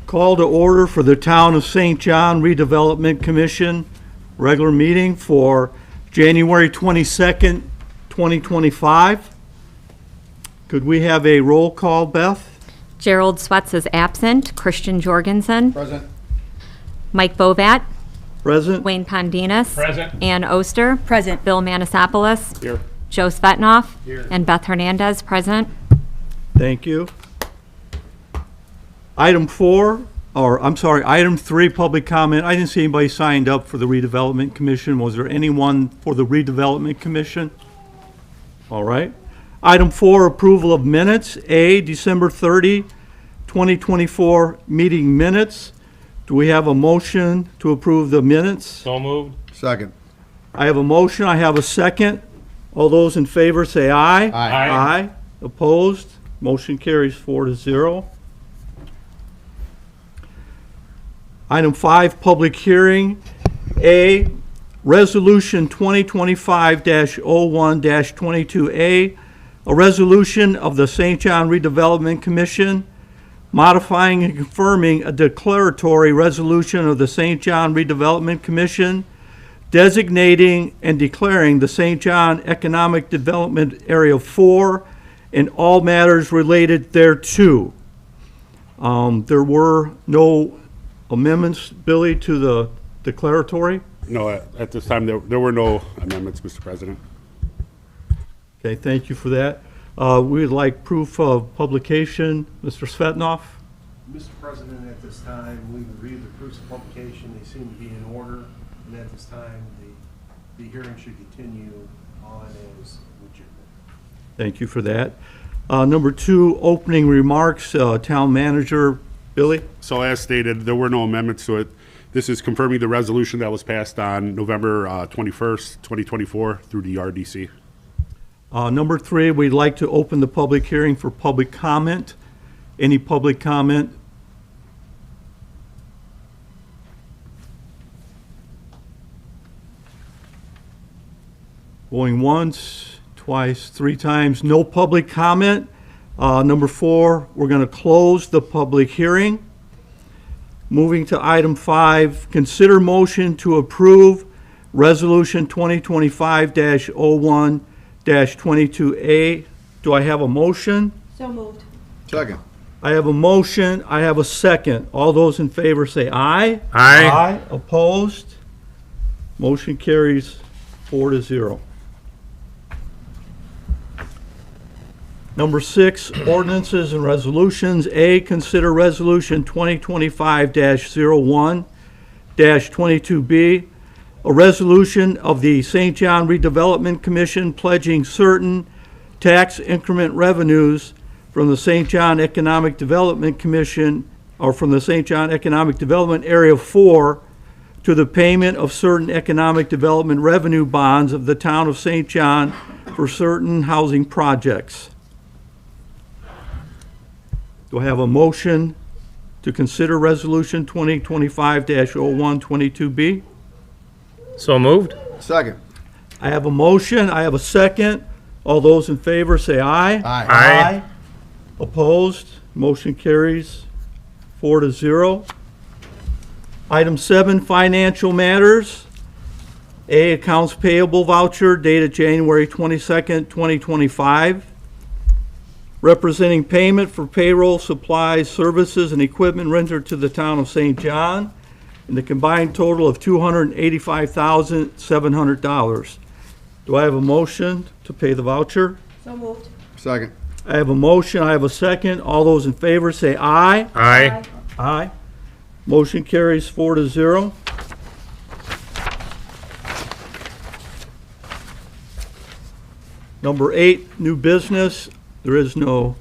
Call to order for the Town of St. John Redevelopment Commission regular meeting for January 22nd, 2025. Could we have a roll call, Beth? Gerald Swets is absent. Christian Jorgensen. Present. Mike Bovat. Present? Wayne Pondinas. Present. Ann Oster. Present. Bill Manisopoulos. Here. Joe Svetnoff. Here. And Beth Hernandez, present. Thank you. Item 3, public comment. I didn't see anybody signed up for the Redevelopment Commission. Was there anyone for the Redevelopment Commission? All right. Item 4, approval of minutes. A, December 30, 2024 meeting minutes. Do we have a motion to approve the minutes? So moved. Second. I have a motion. I have a second. All those in favor say aye. Aye. Aye. Opposed? Motion carries 4-0. Item 5, public hearing. A, Resolution 2025-01-22A, a resolution of the St. John Redevelopment Commission modifying and confirming a declaratory resolution of the St. John Redevelopment Commission designating and declaring the St. John Economic Development Area 4 and all matters related thereto. There were no amendments, Billy, to the declaratory? No, at this time, there were no amendments, Mr. President. Okay, thank you for that. We'd like proof of publication. Mr. Svetnoff? Mr. President, at this time, we reviewed the proofs of publication. They seem to be in order. And at this time, the hearing should continue on as legitimate. Thank you for that. Number 2, opening remarks, town manager, Billy? So as stated, there were no amendments to it. This is confirming the resolution that was passed on November 21st, 2024 through the RDC. Number 3, we'd like to open the public hearing for public comment. Any public comment? Going once, twice, 3 times, no public comment. Number 4, we're going to close the public hearing. Moving to item 5, consider motion to approve Resolution 2025-01-22A. Do I have a motion? So moved. Second. I have a motion. I have a second. All those in favor say aye. Aye. Aye. Opposed? Motion carries 4-0. Number 6, ordinances and resolutions. A, consider Resolution 2025-01-22B, a resolution of the St. John Redevelopment Commission pledging certain tax increment revenues from the St. John Economic Development Commission, or from the St. John Economic Development Area 4, to the payment of certain economic development revenue bonds of the town of St. John for certain housing projects. Do I have a motion to consider Resolution 2025-01-22B? So moved. Second. I have a motion. I have a second. All those in favor say aye. Aye. Aye. Opposed? Motion carries 4-0. Item 7, financial matters. A, accounts payable voucher dated January 22nd, 2025. Representing payment for payroll, supplies, services, and equipment rendered to the town of St. John in the combined total of $285,700. Do I have a motion to pay the voucher? So moved. Second. I have a motion. I have a second. All those in favor say aye. Aye. Aye. Motion carries 4-0. Number 8, new business. There is no,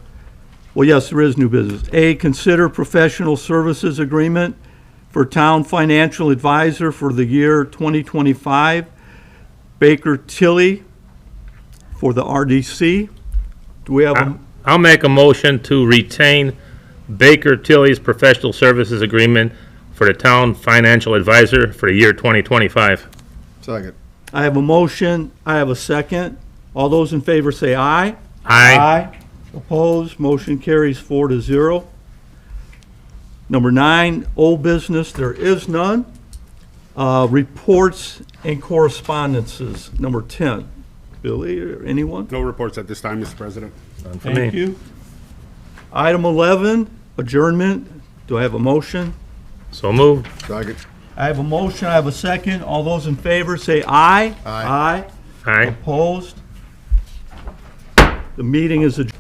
well, yes, there is new business. A, consider professional services agreement for town financial advisor for the year 2025, Baker Tilly for the RDC. Do we have a, I'll make a motion to retain Baker Tilly's professional services agreement for the town financial advisor for the year 2025. Second. I have a motion. I have a second. All those in favor say aye. Aye. Opposed, motion carries 4-0. Number 9, old business, there is none. Reports and correspondences, number 10. Billy, or anyone? No reports at this time, Mr. President. None for Thank me. you. Item 11, adjournment. Do I have a motion? So moved. Second. I have a motion, I have a second. All those in favor say aye. Aye. Aye. Opposed? The meeting is adjourned.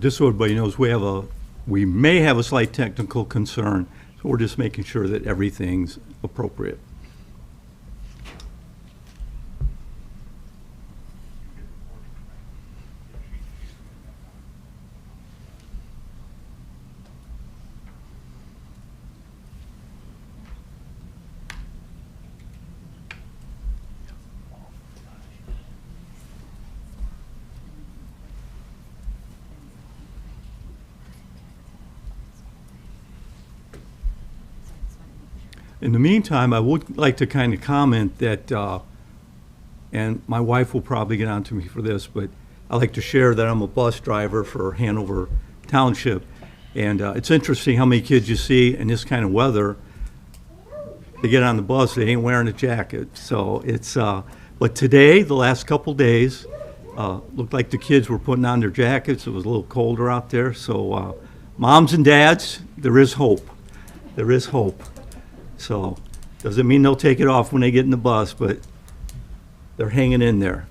Just so everybody knows, we may have a slight technical concern, so we're just making sure that everything's appropriate. In the meantime, I would like to kind of comment that, and my wife will probably get on to me for this, but I like to share that I'm a bus driver for Hanover Township. And it's interesting how many kids you see in this kind of weather, they get on the bus, they ain't wearing a jacket. So it's, but today, the last couple days, looked like the kids were putting on their jackets. It was a little colder out there. So moms and dads, there is hope. There is hope. So, doesn't mean they'll take it off when they get in the bus, but they're hanging in there.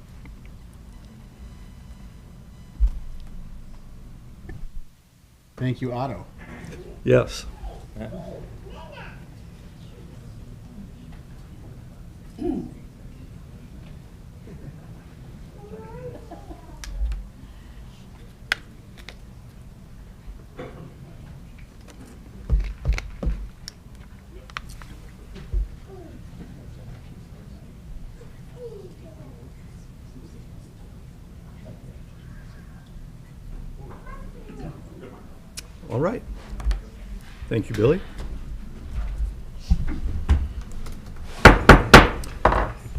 Thank you, Otto. Yes. All right. Thank you, Billy.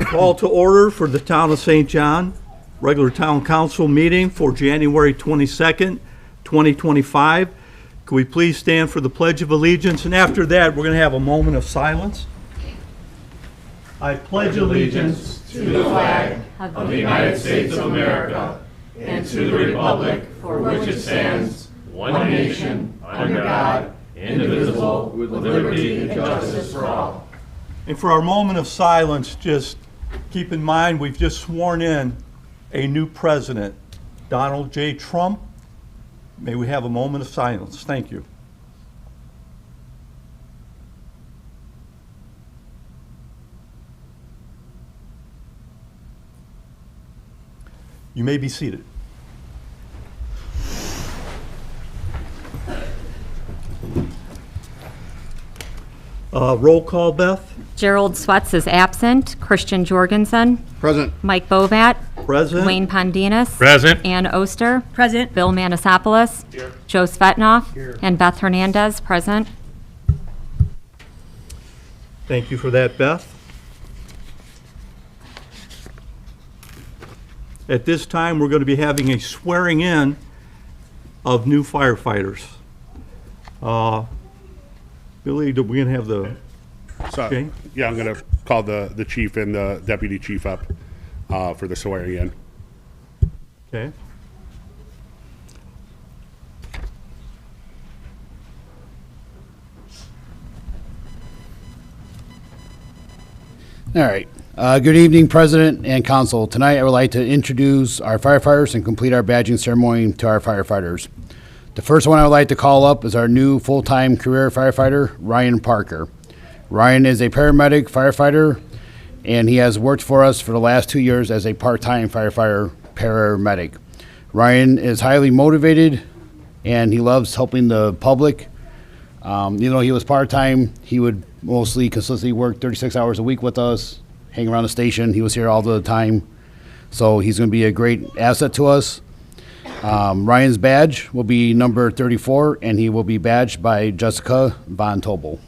Call to order for the Town of St. John, regular Town Council meeting for January 22nd, 2025. Could we please stand for the Pledge of Allegiance? And after that, we're going to have a moment of silence. I pledge allegiance to the flag of the United States of America and to the republic for which it stands, one nation, under God, indivisible, with liberty and justice for all. And for our moment of silence, just keep in mind, we've just sworn in a new president, Donald J. Trump. May we have a moment of silence. Thank you. You may be seated. Roll call, Beth. Gerald Swets is absent. Christian Jorgensen. Present. Mike Bovat. Present. Wayne Pondinas. Present. Ann Oster. Present. Bill Manasopoulos. Joe Svetnoff. And Beth Hernandez, present. Thank you for that, Beth. At this time, we're going to be having a swearing in of new firefighters. Billy, do we gonna have the, So, Okay. yeah, I'm gonna call the chief and the deputy chief up for the swearing in. okay? All right. Good evening, President and Council. Tonight, I would like to introduce our firefighters and complete our badging ceremony to our firefighters. The first one I would like to call up is our new full-time career firefighter, Ryan Parker. Ryan is a paramedic firefighter, and he has worked for us for the last 2 years as a part-time firefighter paramedic. Ryan is highly motivated, and he loves helping the public. He was part-time. He would mostly consistently work 36 hours a week with us, hang around the station. He was here all the time. So he's going to be a great asset to us. Ryan's badge will be number 34, and he will be badged by Jessica Von Tobel.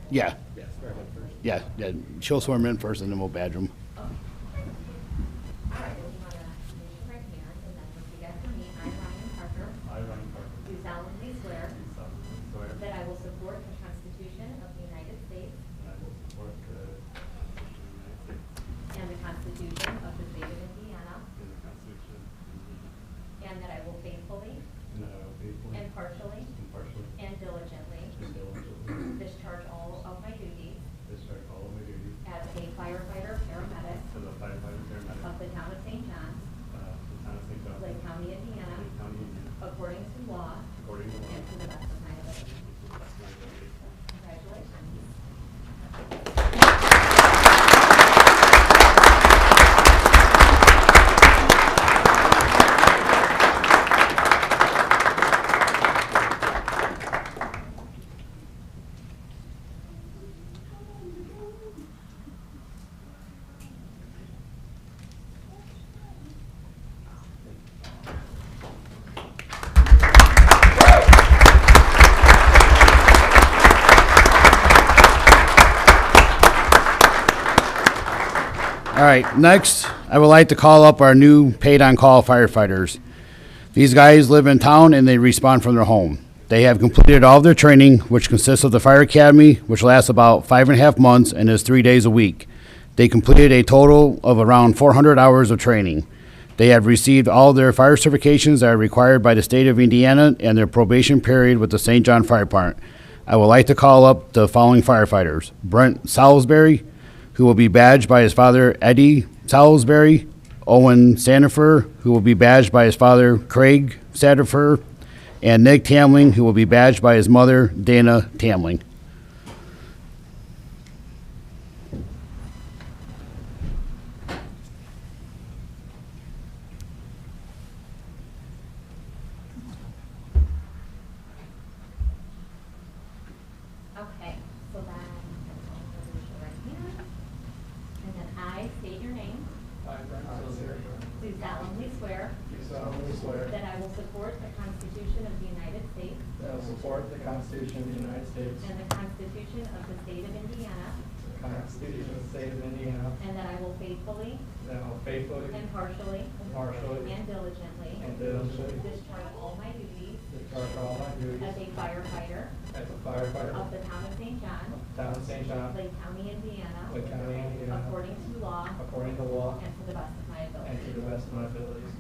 Yeah. Yeah, she'll swear him in first, and then we'll badge him. All right, well, you want to raise your right hand and then repeat after me. I, Ryan Parker, I, Ryan Parker, do solemnly swear do solemnly swear that I will support the Constitution of the United States that I will support the Constitution of the United States and the Constitution of the State of Indiana, and the Constitution of Indiana, and that I will faithfully, and that I will faithfully, impartially, impartially, and diligently and diligently discharge all of my duties discharge all of my duties as a firefighter paramedic as a firefighter paramedic of the town of St. John's, the town of St. John, Lake County, Indiana, Lake County, Indiana, according to law according to law, and to the best of my ability. to the best of my ability. Congratulations. All right, next, I would like to call up our new paid-on-call firefighters. These guys live in town and they respond from their home. They have completed all of their training, which consists of the fire academy, which lasts about 5.5 months and is 3 days a week. They completed a total of around 400 hours of training. They have received all their fire certifications that are required by the state of Indiana and their probation period with the St. John Fire Department. I would like to call up the following firefighters: Brent Salisbury, who will be badged by his father, Eddie Salisbury; Owen Sandifer, who will be badged by his father, Craig Sandifer; and Nick Tamling, who will be badged by his mother, Dana Tamling. Okay, so then, raise your right hand, and then I state your name, I, Brent Salisbury, do solemnly swear do solemnly swear that I will support the Constitution of the United States that I will support the Constitution of the United States, and the Constitution of the State of Indiana, the Constitution of the State of Indiana, and that I will faithfully, that I will faithfully, impartially, impartially, and diligently and diligently discharge all my duties discharge all my duties as a firefighter as a firefighter of the town of St. John, of the town of St. John, Lake County, Indiana, Lake County, Indiana, according to law according to law and to the best of my and ability. to the best of my abilities.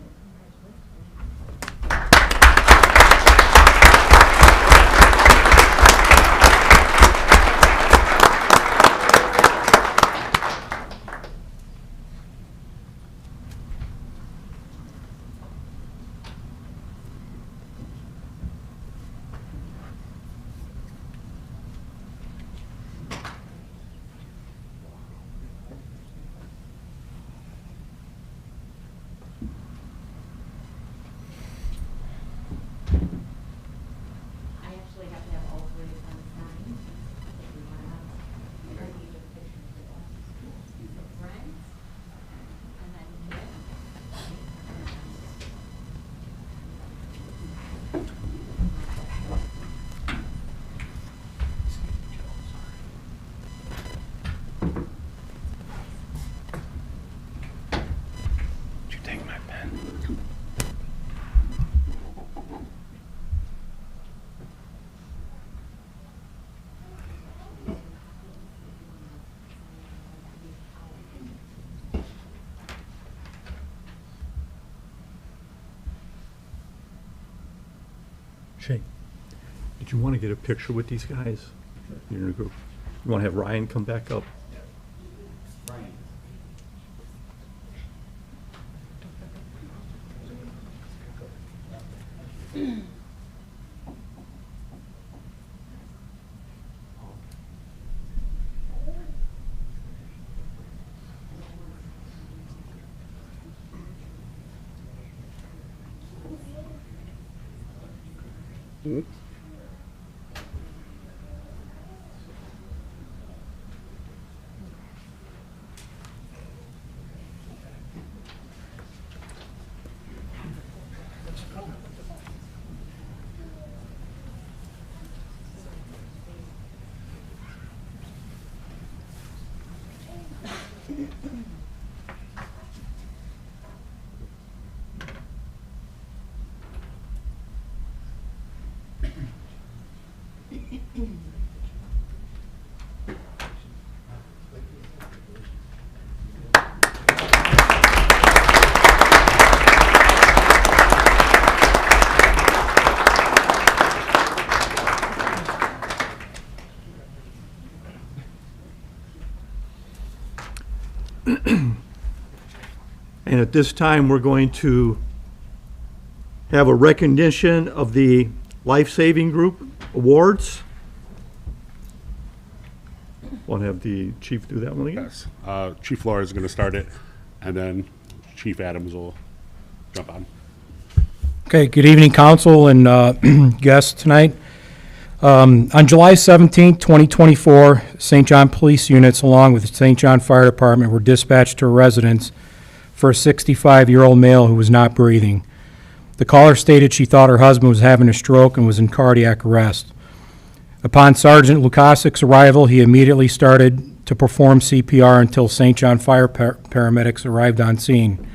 Take my pen. Shane, did you want to get a picture with these guys? You're in a group. You want to have Ryan come back up? And at this time, we're going to have a recognition of the Life Saving Group Awards. Want to have the chief do that one again? Yes. Chief Laura is going to start it, and then Chief Adams will jump on. Okay, good evening, council and guests tonight. On July 17, 2024, St. John Police units, along with the St. John Fire Department, were dispatched to a residence for a 65-year-old male who was not breathing. The caller stated she thought her husband was having a stroke and was in cardiac arrest. Upon Sergeant Lukasik's arrival, he immediately started to perform CPR until St. John Fire paramedics arrived on scene.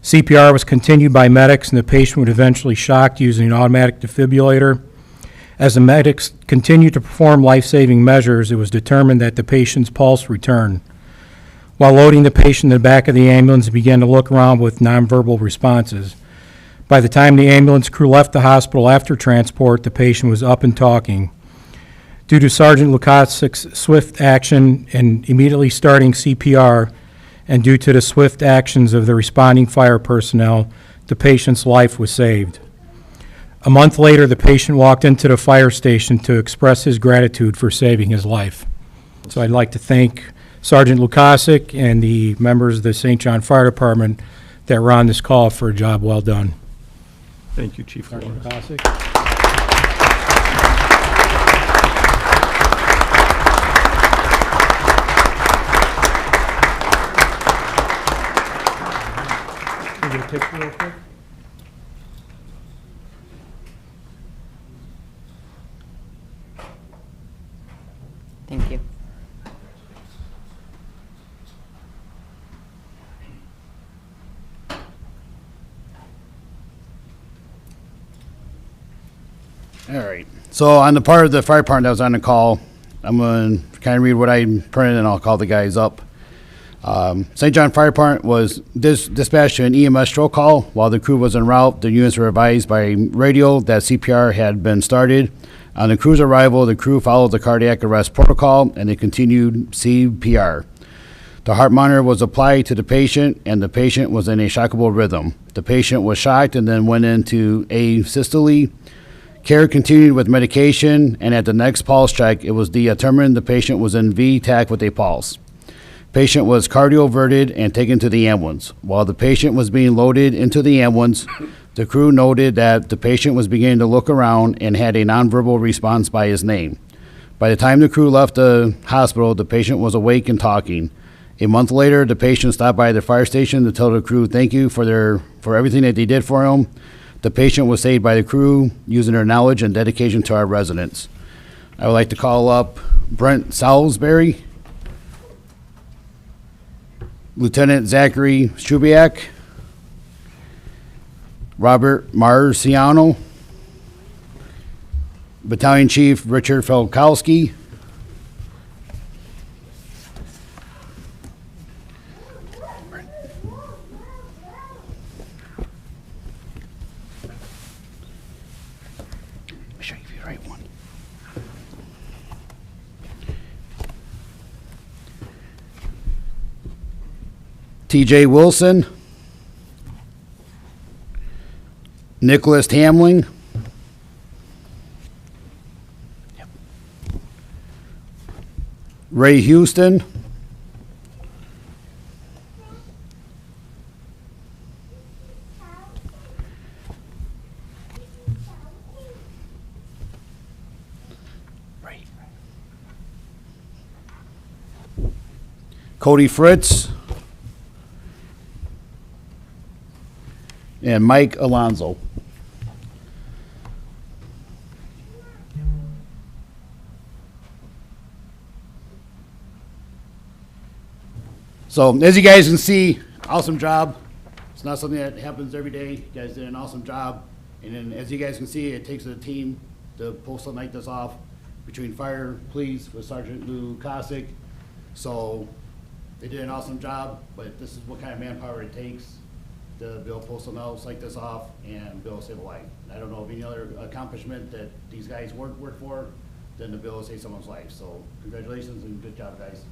CPR was continued by medics, and the patient was eventually shocked using an automatic defibrillator. As the medics continued to perform life-saving measures, it was determined that the patient's pulse returned. While loading the patient in the back of the ambulance, he began to look around with nonverbal responses. By the time the ambulance crew left the hospital after transport, the patient was up and talking. Due to Sergeant Lukasik's swift action and immediately starting CPR, and due to the swift actions of the responding fire personnel, the patient's life was saved. A month later, the patient walked into the fire station to express his gratitude for saving his life. So I'd like to thank Sergeant Lukasik and the members of the St. John Fire Department that were on this call for a job well done. Thank you, Chief Sergeant Lawrence. Lukasik. Can you get a picture real quick? Thank you. All right. So on the part of the fire department that was on the call, I'm going to kind of read what I printed, and I'll call the guys up. St. John Fire Department was dispatched to an EMS stroke call. While the crew was en route, the units were advised by radio that CPR had been started. On the crew's arrival, the crew followed the cardiac arrest protocol, and they continued CPR. The heart monitor was applied to the patient, and the patient was in a shockable rhythm. The patient was shocked and then went into asystole. Care continued with medication, and at the next pulse check, it was determined the patient was in V-tach with a pulse. Patient was cardioverted and taken to the ambulance. While the patient was being loaded into the ambulance, the crew noted that the patient was beginning to look around and had a nonverbal response by his name. By the time the crew left the hospital, the patient was awake and talking. A month later, the patient stopped by the fire station to tell the crew thank you for everything that they did for him. The patient was saved by the crew using their knowledge and dedication to our residents. I would like to call up Brent Salisbury, Lieutenant Zachary Strubiak, Robert Marciano, Battalion Chief Richard Felkowski, make sure I give you the right one. TJ Wilson, Nicholas Hamling, Ray Houston, Cody Fritz, and Mike Alonso. So as you guys can see, awesome job. It's not something that happens every day. You guys did an awesome job. And then as you guys can see, it takes a team to pull something like this off between fire, police, with Sergeant Lou Cossack. So they did an awesome job, but this is what kind of manpower it takes to be able to pull something else like this off and be able to save a life. I don't know of any other accomplishment that these guys work for than to be able to save someone's life. So congratulations and good job, guys.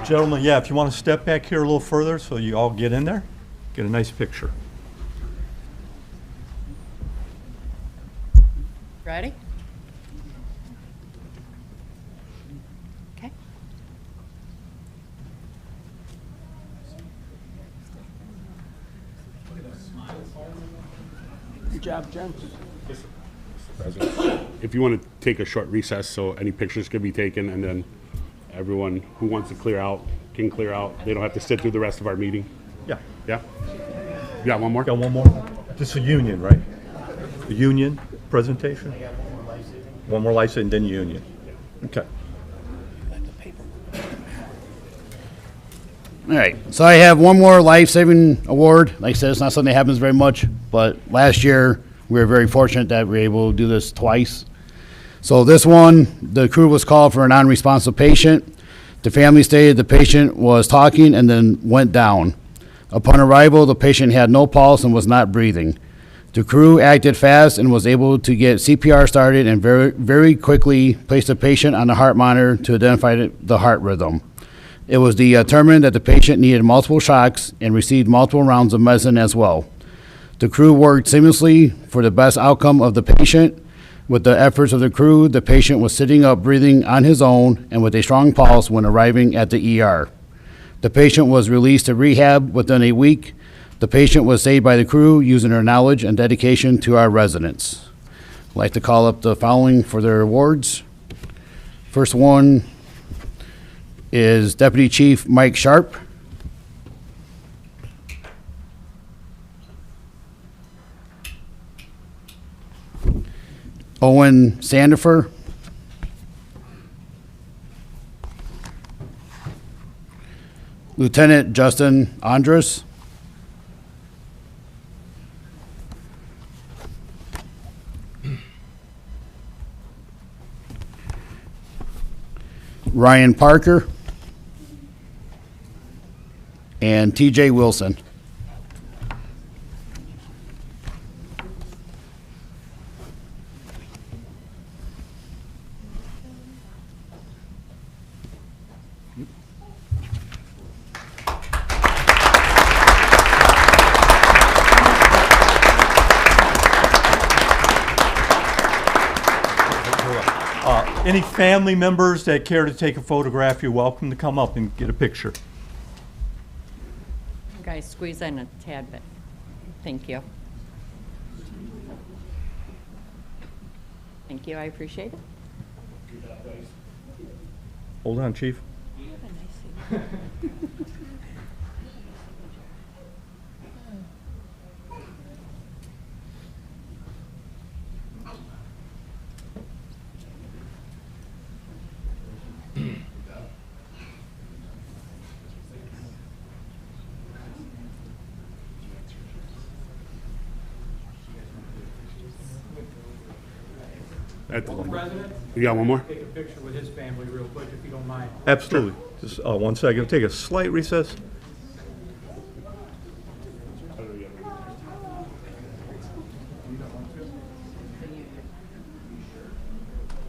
Gentlemen, yeah, if you want to step back here a little further so you all get in there, get a nice picture. Ready? Okay. Good job, gents. If you want to take a short recess so any pictures can be taken, and then everyone who wants to clear out can clear out. They don't have to sit through the rest of our meeting. Yeah. Yeah? You got one more? Got one more? This is a union, right? The union presentation? One more license and then union. Okay. All right, so I have one more life-saving award. Like I said, it's not something that happens very much, but last year, we were very fortunate that we were able to do this twice. So this one, the crew was called for a non-responsive patient. The family stated the patient was talking and then went down. Upon arrival, the patient had no pulse and was not breathing. The crew acted fast and was able to get CPR started and very quickly placed the patient on the heart monitor to identify the heart rhythm. It was determined that the patient needed multiple shocks and received multiple rounds of medicine as well. The crew worked seamlessly for the best outcome of the patient. With the efforts of the crew, the patient was sitting up breathing on his own and with a strong pulse when arriving at the ER. The patient was released to rehab within a week. The patient was saved by the crew using their knowledge and dedication to our residents. I'd like to call up the following for their awards. First one is Deputy Chief Mike Sharp. Owen Sandifer. Lieutenant Justin Andrus. Ryan Parker. And TJ Wilson. Any family members that care to take a photograph, you're welcome to come up and get a picture. Guys, squeeze in a tad bit. Thank you. Thank you, I appreciate it. Hold on, Chief. President, You got one more? take a picture with his family real quick, if you don't mind. Absolutely. Just 1 second, take a slight recess.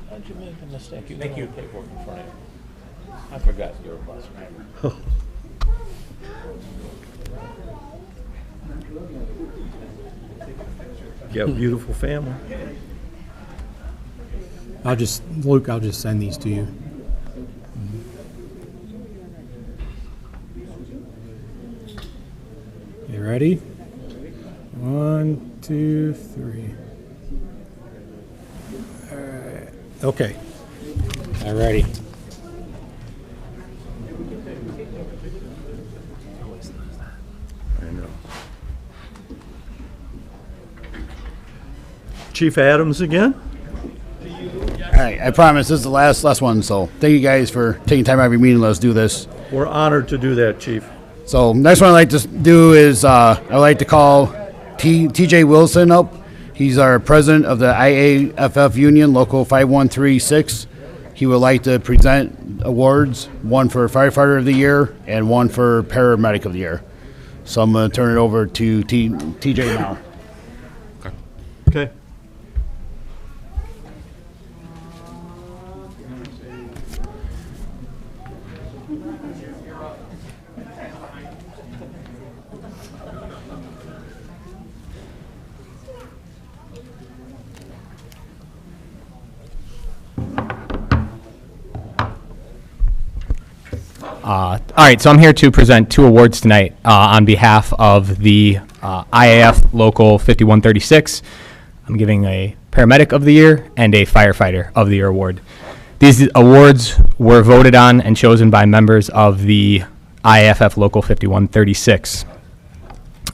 How'd you make a mistake? You got all the paperwork in front of you. I forgot you're a bus driver. You have a beautiful family. Luke, I'll just send these to you. You ready? 1, 2, 3. All right. Okay. All righty. I know. Chief Adams again? All right, I promise this is the last one, so thank you guys for taking time out of your meeting. Let's do this. We're honored to do that, Chief. So next one I'd like to do is I'd like to call TJ Wilson up. He's our president of the IAFF Union, Local 5136. He would like to present awards, one for Firefighter of the Year and one for Paramedic of the Year. So I'm going to turn it over to TJ now. Okay. All right, so I'm here to present 2 awards tonight on behalf of the IAF Local 5136. I'm giving a Paramedic of the Year and a Firefighter of the Year award. These awards were voted on and chosen by members of the IAFF Local 5136.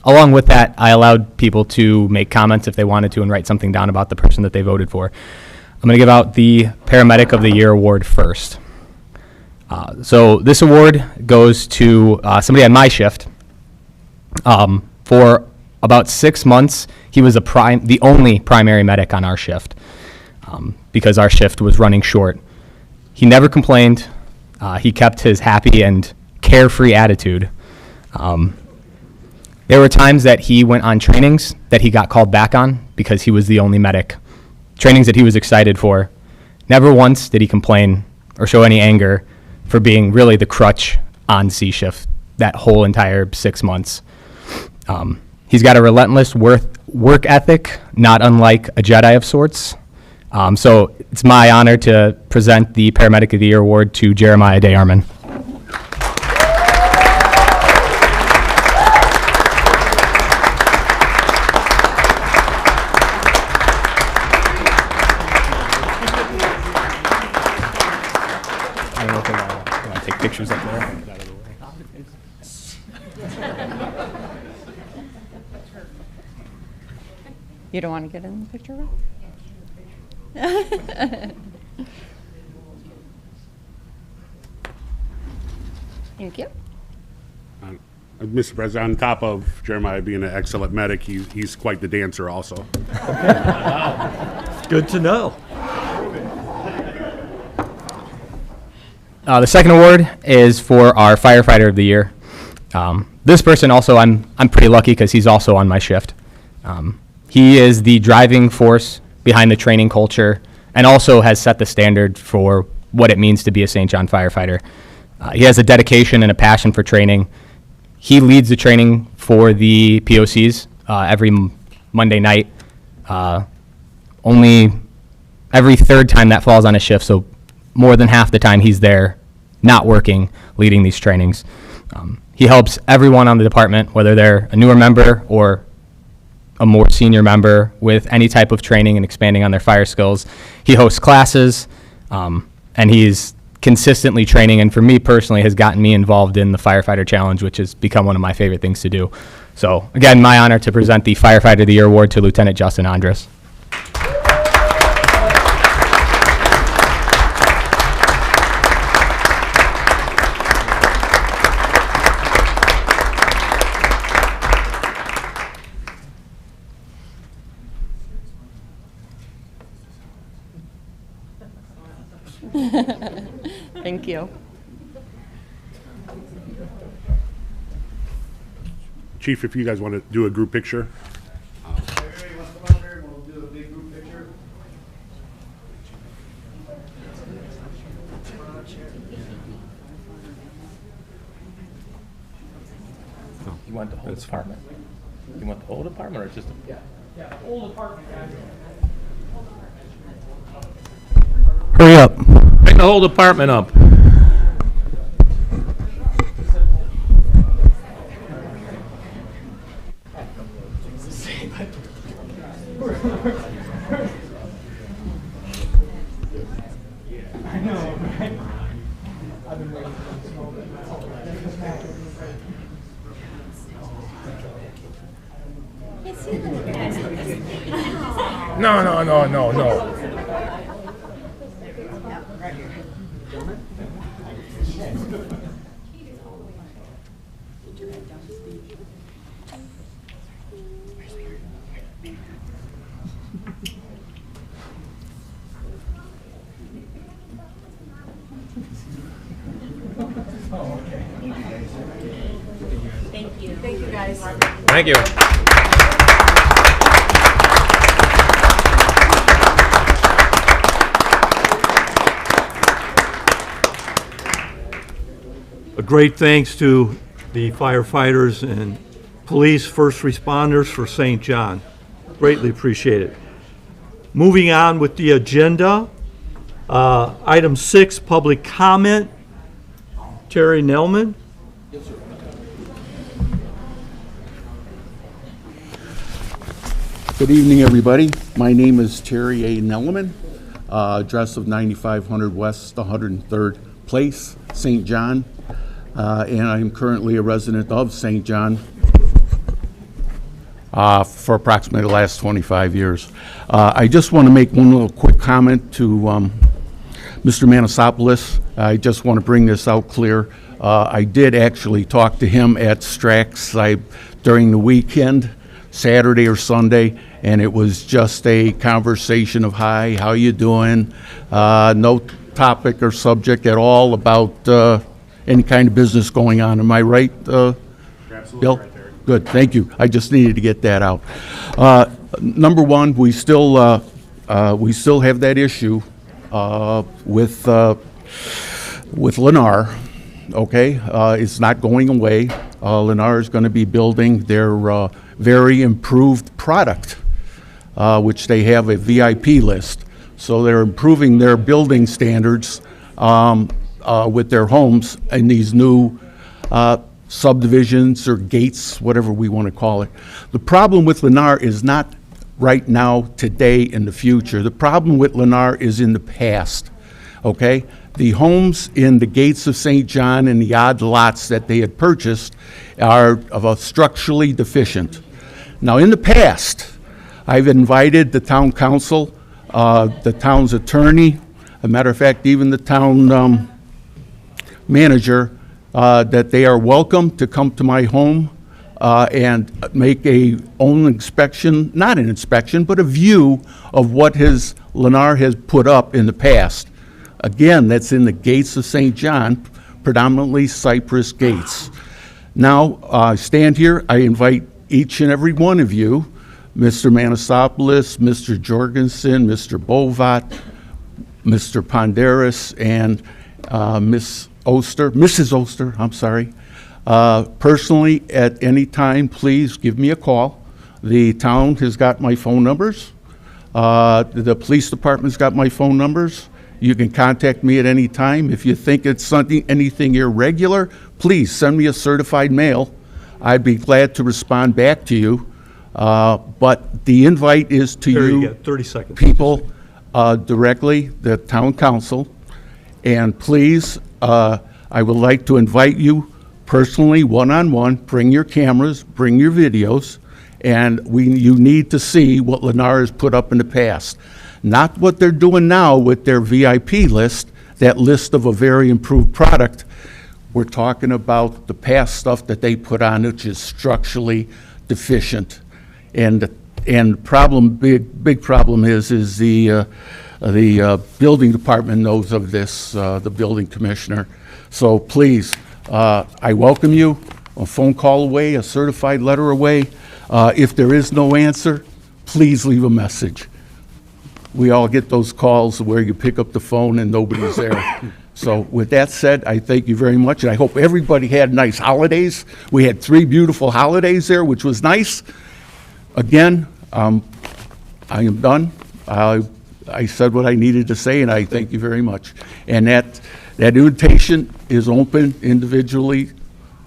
Along with that, I allowed people to make comments if they wanted to and write something down about the person that they voted for. I'm going to give out the Paramedic of the Year award first. So this award goes to somebody on my shift. For about 6 months, he was the only primary medic on our shift because our shift was running short. He never complained. He kept his happy and carefree attitude. There were times that he went on trainings that he got called back on because he was the only medic. Trainings that he was excited for. Never once did he complain or show any anger for being really the crutch on C shift that whole entire 6 months. He's got a relentless work ethic, not unlike a Jedi of sorts. So it's my honor to present the Paramedic of the Year award to Jeremiah Dayarman. I don't know if they want to take pictures up there. You don't want to get in the picture, Rob? Thank you. Mr. President, on top of Jeremiah being an excellent medic, he's quite the dancer also. Good to know. The second award is for our Firefighter of the Year. This person also, I'm pretty lucky because he's also on my shift. He is the driving force behind the training culture and also has set the standard for what it means to be a St. John firefighter. He has a dedication and a passion for training. He leads the training for the POCs every Monday night. Only every third time that falls on his shift, so more than half the time he's there, not working, leading these trainings. He helps everyone on the department, whether they're a newer member or a more senior member, with any type of training and expanding on their fire skills. He hosts classes, and he's consistently training, and for me personally, has gotten me involved in the Firefighter Challenge, which has become one of my favorite things to do. So again, my honor to present the Firefighter of the Year award to Lieutenant Justin Andres. Thank you. Chief, if you guys want to do a group picture. You want the whole department? You want the whole department or just? Hurry up. Bring the whole department up. No. Thank you. A great thanks to the firefighters and police, first responders for St. John. Greatly appreciated. Moving on with the agenda, item 6, public comment. Terry Nelman. Good evening, everybody. My name is Terry A. Nelleman, address of 9500 West 103rd Place, St. John, and I'm currently a resident of St. John for approximately the last 25 years. I just want to make one little quick comment to Mr. Manasopoulos. I just want to bring this out clear. I did actually talk to him at Strax during the weekend, Saturday or Sunday, and it was just a conversation of, hi, how you doing? No topic or subject at all about any kind of business going on. Am I right, Absolutely Bill? right there. Good, thank you. I just needed to get that out. Number one, we still have that issue with Lennar. Okay, it's not going away. Lennar is going to be building their very improved product, which they have a VIP list. So they're improving their building standards with their homes in these new subdivisions or gates, whatever we want to call it. The problem with Lennar is not right now, today, in the future. The problem with Lennar is in the past, okay? The homes in the gates of St. John and the odd lots that they had purchased are of a structurally deficient. Now, in the past, I've invited the town council, the town's attorney, a matter of fact, even the town manager, that they are welcome to come to my home and make a own inspection, not an inspection, but a view of what Lennar has put up in the past. Again, that's in the gates of St. John, predominantly cypress gates. Now, I stand here, I invite each and every one of you, Mr. Manasopoulos, Mr. Jorgensen, Mr. Bovat, Mr. Ponderas, and Mrs. Oster, I'm sorry. Personally, at any time, please give me a call. The town has got my phone numbers. The police department's got my phone numbers. You can contact me at any time. If you think it's anything irregular, please send me a certified mail. I'd be glad to respond back to you. But the invite is to Terry, you, you got 30 seconds. people directly, the town council. And please, I would like to invite you personally, one-on-one, bring your cameras, bring your videos, and you need to see what Lennar has put up in the past. Not what they're doing now with their VIP list, that list of a very improved product. We're talking about the past stuff that they put on, which is structurally deficient. And And problem, big problem is the building department knows of this, the building commissioner. So please, I welcome you, a phone call away, a certified letter away. If there is no answer, please leave a message. We all get those calls where you pick up the phone and nobody's there. So with that said, I thank you very much, and I hope everybody had nice holidays. We had 3 beautiful holidays there, which was nice. Again, I am done. I said what I needed to say, and I thank you very much. And that invitation is open individually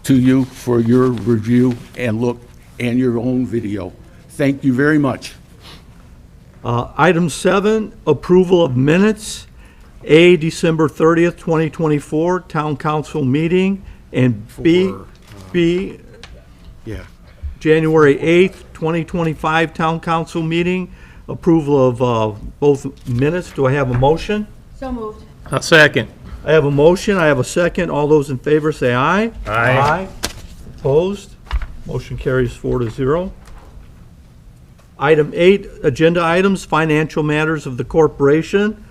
to you for your review and look and your own video. Thank you very much. Item 7, approval of minutes. A, December 30th, 2024, Town Council meeting, and B, Yeah. January 8th, 2025, Town Council meeting. Approval of both minutes. Do I have a motion? So moved. I'll second. I have a motion, I have a second. All those in favor say aye. Aye. Opposed? Motion carries 4-0. Item 8, agenda items, financial matters of the corporation.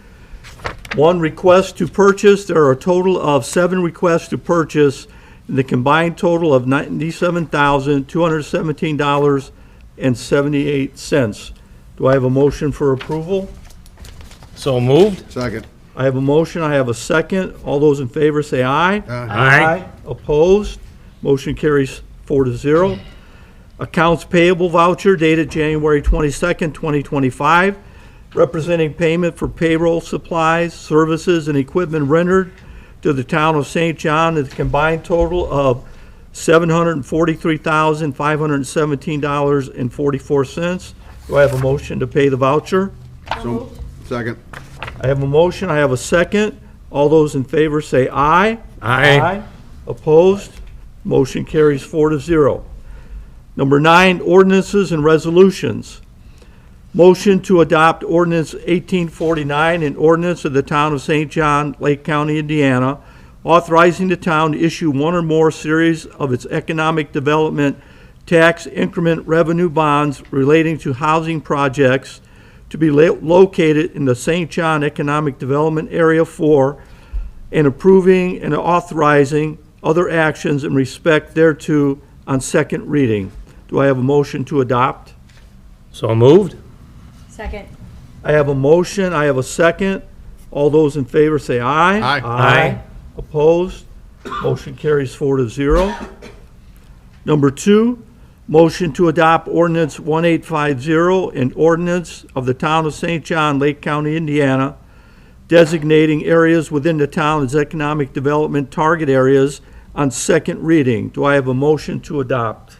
1, request to purchase. There are a total of 7 requests to purchase, and the combined total of $97,217.78. Do I have a motion for approval? So moved. Second. I have a motion, I have a second. All those in favor say aye. Aye. Opposed? Motion carries 4-0. Accounts payable voucher dated January 22nd, 2025, representing payment for payroll supplies, services, and equipment rendered to the town of St. John at a combined total of $743,517.44. Do I have a motion to pay the voucher? So, second. I have a motion, I have a second. All those in favor say aye. Aye. Opposed? Motion carries 4-0. Number 9, ordinances and resolutions. Motion to adopt ordinance 1849, an ordinance of the town of St. John, Lake County, Indiana, authorizing the town to issue one or more series of its economic development tax increment revenue bonds relating to housing projects to be located in the St. John Economic Development Area 4, and approving and authorizing other actions in respect thereto on second reading. Do I have a motion to adopt? So moved. Second. I have a motion, I have a second. All those in favor say aye. Aye. Aye. Opposed? Motion carries 4-0. Number 2, motion to adopt ordinance 1850, an ordinance of the town of St. John, Lake County, Indiana, designating areas within the town as economic development target areas on second reading. Do I have a motion to adopt?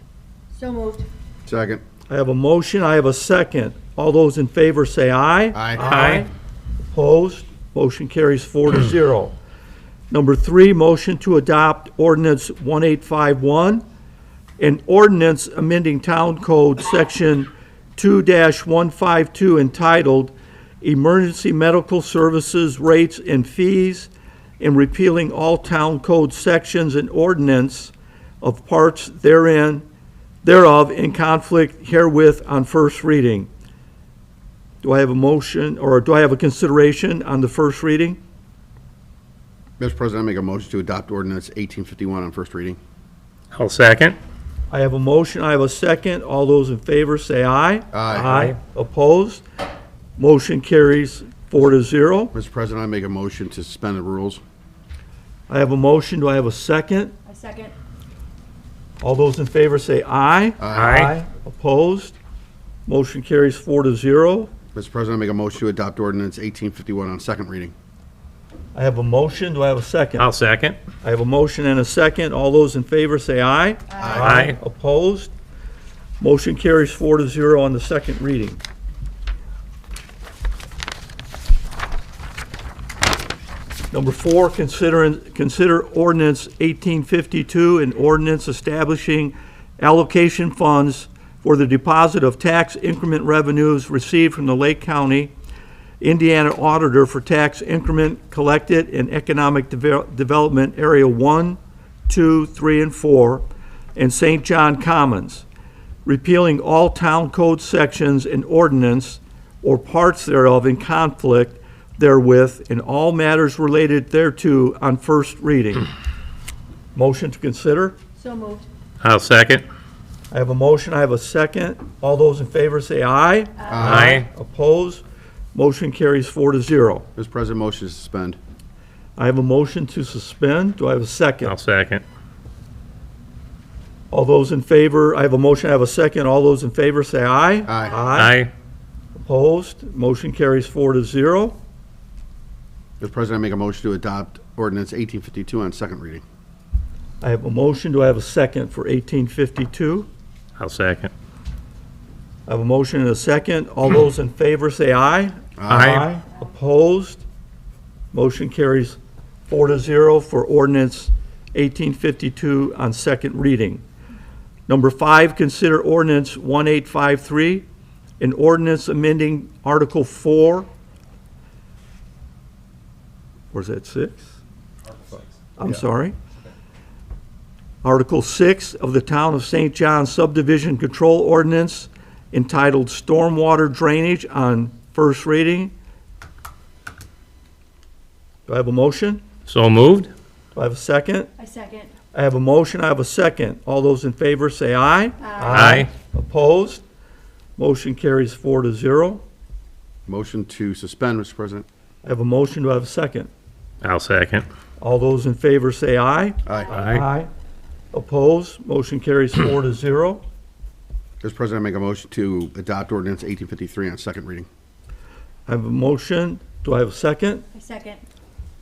So moved. Second. I have a motion, I have a second. All those in favor say aye. Aye. Aye. Opposed? Motion carries 4-0. Number 3, motion to adopt ordinance 1851, an ordinance amending Town Code Section 2-152 entitled Emergency Medical Services Rates and Fees, and repealing all Town Code sections and ordinance of parts thereof in conflict herewith on first reading. Do I have a motion, or do I have a consideration on the first reading? Mr. President, I make a motion to adopt ordinance 1851 on first reading. I'll second. I have a motion, I have a second. All those in favor say aye. Aye. Opposed? Motion carries 4-0. Mr. President, I make a motion to suspend the rules. I have a motion, do I have a second? A second. All those in favor say aye. Aye. Opposed? Motion carries 4-0. Mr. President, I make a motion to adopt ordinance 1851 on second reading. I have a motion, do I have a second? I'll second. I have a motion and a second. All those in favor say aye. Aye. Opposed? Motion carries 4-0 on the second reading. Number 4, consider ordinance 1852, an ordinance establishing allocation funds for the deposit of tax increment revenues received from the Lake County, Indiana Auditor for tax increment collected in Economic Development Area 1, 2, 3, and 4, and St. John Commons. repealing all town code sections and ordinance or parts thereof in conflict therewith and all matters related thereto on first reading. Motion to consider? So moved. I'll second. I have a motion, I have a second. All those in favor say aye. Aye. Opposed? Motion carries 4-0. Mr. President, motion to suspend. I have a motion to suspend. Do I have a second? I'll second. All those in favor, I have a motion, I have a second. All those in favor say aye. Aye. Aye. Opposed? Motion carries 4-0. Mr. President, I make a motion to adopt ordinance 1852 on second reading. I have a motion. Do I have a second for 1852? I'll second. I have a motion and a second. All those in favor say aye. Aye. Opposed? Motion carries 4-0 for ordinance 1852 on second reading. Number 5, consider ordinance 1853, an ordinance amending Article 4. Or is that 6? I'm sorry. Article 6 of the Town of St. John Subdivision Control Ordinance entitled Stormwater Drainage on first reading. Do I have a motion? So moved. Do I have a second? I second. I have a motion, I have a second. All those in favor say aye. Aye. Opposed? Motion carries 4-0. Motion to suspend, Mr. President. I have a motion, do I have a second? I'll second. All those in favor say aye. Aye. Aye. Opposed? Motion carries 4-0. Mr. President, I make a motion to adopt ordinance 1853 on second reading. I have a motion, do I have a second? I second.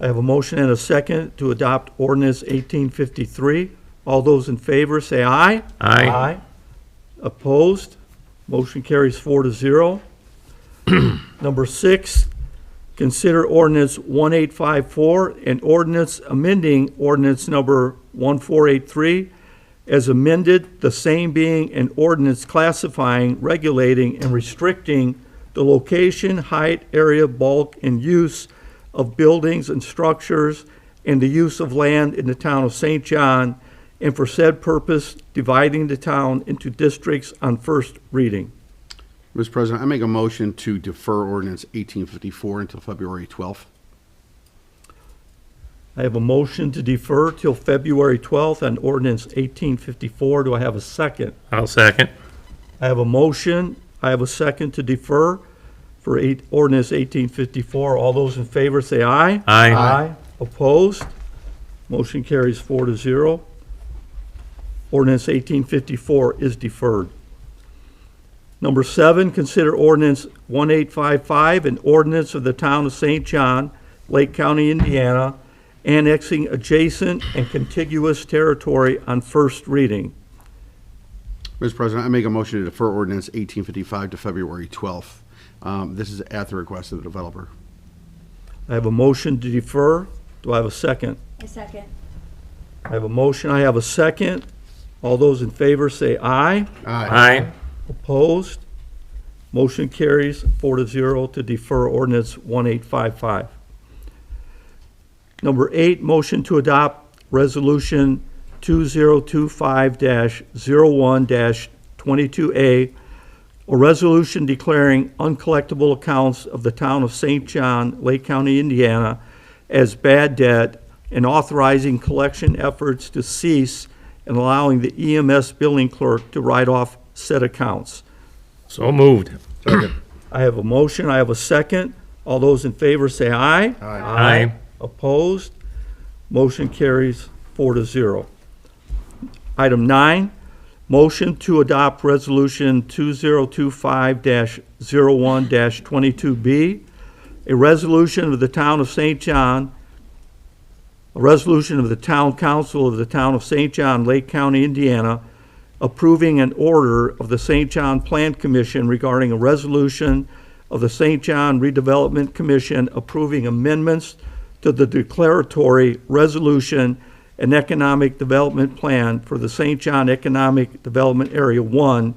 I have a motion and a second to adopt ordinance 1853. All those in favor say aye. Aye. Opposed? Motion carries 4-0. Number 6, consider ordinance 1854, an ordinance amending ordinance number 1483 as amended, the same being an ordinance classifying, regulating, and restricting the location, height, area, bulk, and use of buildings and structures and the use of land in the town of St. John, and for said purpose, dividing the town into districts on first reading. Mr. President, I make a motion to defer ordinance 1854 until February 12th. I have a motion to defer till February 12th on ordinance 1854. Do I have a second? I'll second. I have a motion, I have a second to defer for ordinance 1854. All those in favor say aye. Aye. Opposed? Motion carries 4-0. Ordinance 1854 is deferred. Number 7, consider ordinance 1855, an ordinance of the town of St. John, Lake County, Indiana, annexing adjacent and contiguous territory on first reading. Mr. President, I make a motion to defer ordinance 1855 to February 12th. This is at the request of the developer. I have a motion to defer. Do I have a second? I second. I have a motion, I have a second. All those in favor say aye. Aye. Opposed? Motion carries 4-0 to defer ordinance 1855. Number 8, motion to adopt resolution 2025-01-22A, a resolution declaring uncollectible accounts of the town of St. John, Lake County, Indiana, as bad debt and authorizing collection efforts to cease and allowing the EMS billing clerk to write off said accounts. So moved. I have a motion, I have a second. All those in favor say aye. Aye. Opposed? Motion carries 4-0. Item 9, motion to adopt resolution 2025-01-22B, a resolution of the town of St. John, a resolution of the town council of the town of St. John, Lake County, Indiana, approving an order of the St. John Plan Commission regarding a resolution of the St. John Redevelopment Commission approving amendments to the declaratory resolution and economic development plan for the St. John Economic Development Area 1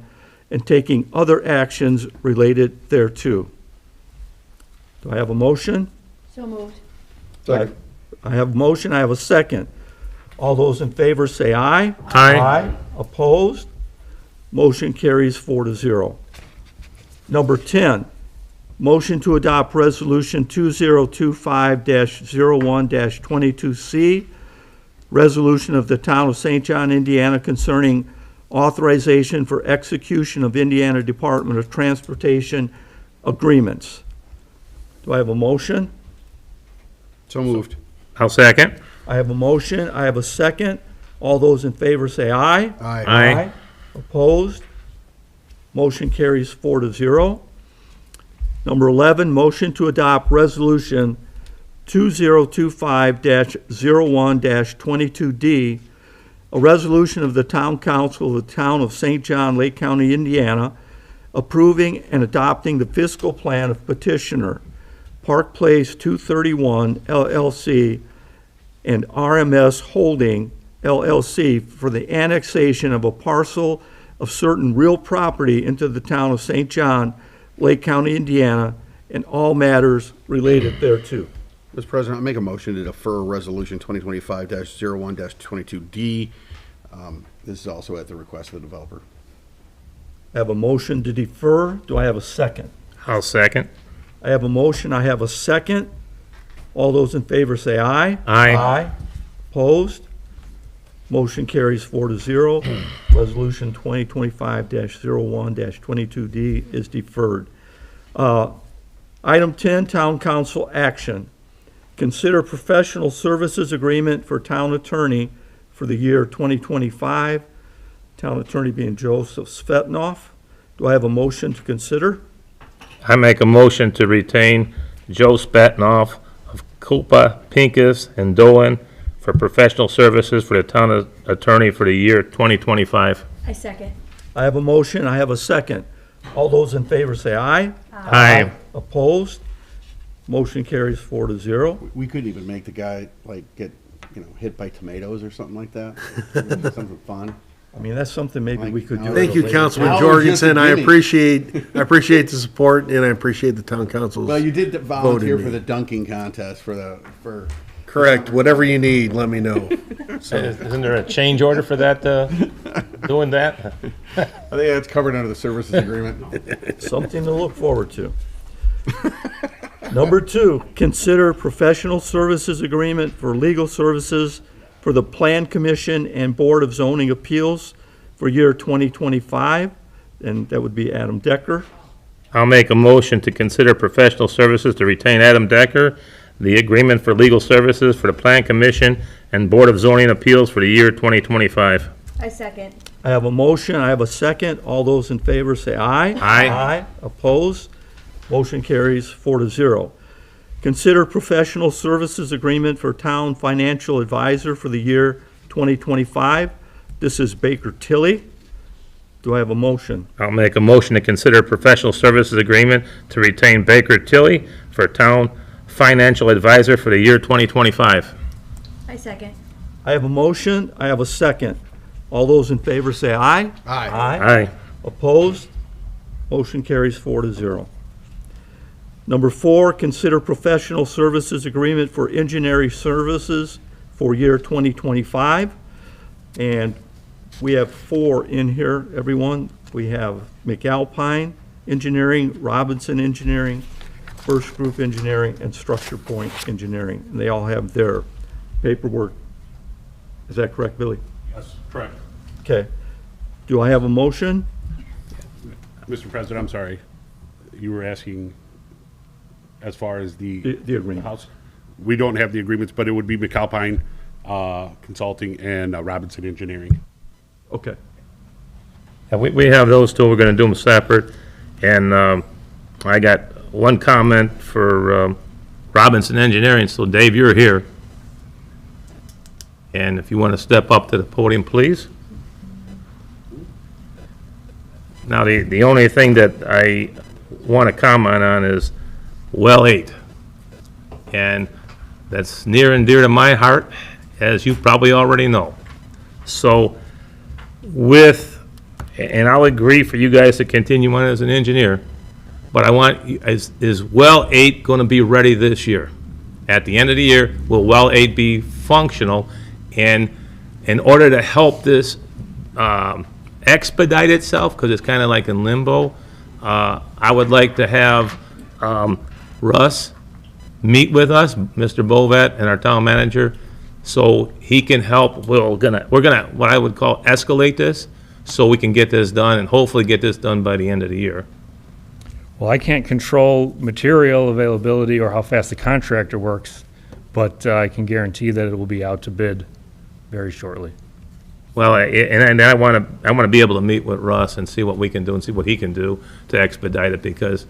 and taking other actions related thereto. Do I have a motion? So moved. I have a motion, I have a second. All those in favor say aye. Aye. Opposed? Motion carries 4-0. Number 10, motion to adopt Resolution 2025-01-22C, resolution of the Town of St. John, Indiana concerning authorization for execution of Indiana Department of Transportation agreements. Do I have a motion? So moved. I'll second. I have a motion, I have a second. All those in favor say aye. Aye. Opposed? Motion carries 4-0. Number 11, motion to adopt Resolution 2025-01-22D, a resolution of the Town Council of the Town of St. John, Lake County, Indiana, approving and adopting the fiscal plan of petitioner, Park Place 231 LLC, and RMS Holding LLC for the annexation of a parcel of certain real property into the Town of St. John, Lake County, Indiana, and all matters related thereto. Mr. President, I make a motion to defer Resolution 2025-01-22D. This is also at the request of the developer. I have a motion to defer. Do I have a second? I'll second. I have a motion. I have a second. All those in favor say aye. Aye. Opposed? Motion carries 4-0. Resolution 2025-01-22D is deferred. Item 10, Town Council action. Consider professional services agreement for town attorney for the year 2025. Town attorney being Joseph Svetnoff. Do I have a motion to consider? I make a motion to retain Joe Spatnoff of Culpa, Pincus, and Dolan for professional services for the town attorney for the year 2025. I second. I have a motion, I have a second. All those in favor say aye. Aye. Opposed? Motion carries 4-0. We couldn't even make the guy, like, get, hit by tomatoes or something like that. Something fun. I mean, that's something maybe we could do. at a Thank you, later Councilman That was just Jorgensen. the I beginning. appreciate the support, and I appreciate the town council's. Well, you did volunteer voting for me. the dunking contest for Correct. Whatever you need, let me know. So, Isn't there a change order for that, doing that? I think that's covered under the services agreement. Something to look forward to. Number 2, consider professional services agreement for legal services for the Plan Commission and Board of Zoning Appeals for year 2025, and that would be Adam Decker. I'll make a motion to consider professional services to retain Adam Decker, the agreement for legal services for the Plan Commission and Board of Zoning Appeals for the year 2025. I second. I have a motion, I have a second. All those in favor say aye. Aye. Opposed? Motion carries 4-0. Consider professional services agreement for town financial advisor for the year 2025. This is Baker Tilly. Do I have a motion? I'll make a motion to consider professional services agreement to retain Baker Tilly for town financial advisor for the year 2025. I second. I have a motion, I have a second. All those in favor say aye. Aye. Opposed? Motion carries 4-0. Number 4, consider professional services agreement for engineering services for year 2025. And we have 4 in here, everyone. We have McAlpine Engineering, Robinson Engineering, First Group Engineering, and Structure Point Engineering. And they all have their paperwork. Is that correct, Billy? That's correct. Okay. Do I have a motion? Mr. President, I'm sorry. You were asking as far as The agreement. house? We don't have the agreements, but it would be McAlpine Consulting and Robinson Engineering. Okay. And we have those two, we're gonna do them separate. And I got one comment for Robinson Engineering, so Dave, you're here. And if you want to step up to the podium, please. Now, the only thing that I want to comment on is Well 8. And that's near and dear to my heart, as you probably already know. So and I'll agree for you guys to continue on as an engineer, but I want, is Well 8 going to be ready this year? At the end of the year, will Well 8 be functional? And in order to help this expedite itself, because it's kind of like in limbo, I would like to have Russ meet with us, Mr. Bovet and our town manager, so he can help. We're gonna, what I would call escalate this, so we can get this done and hopefully get this done by the end of the year. Well, I can't control material availability or how fast the contractor works, but I can guarantee that it will be out to bid very shortly. Well, and I want to be able to meet with Russ and see what we can do and see what he can do to expedite it, because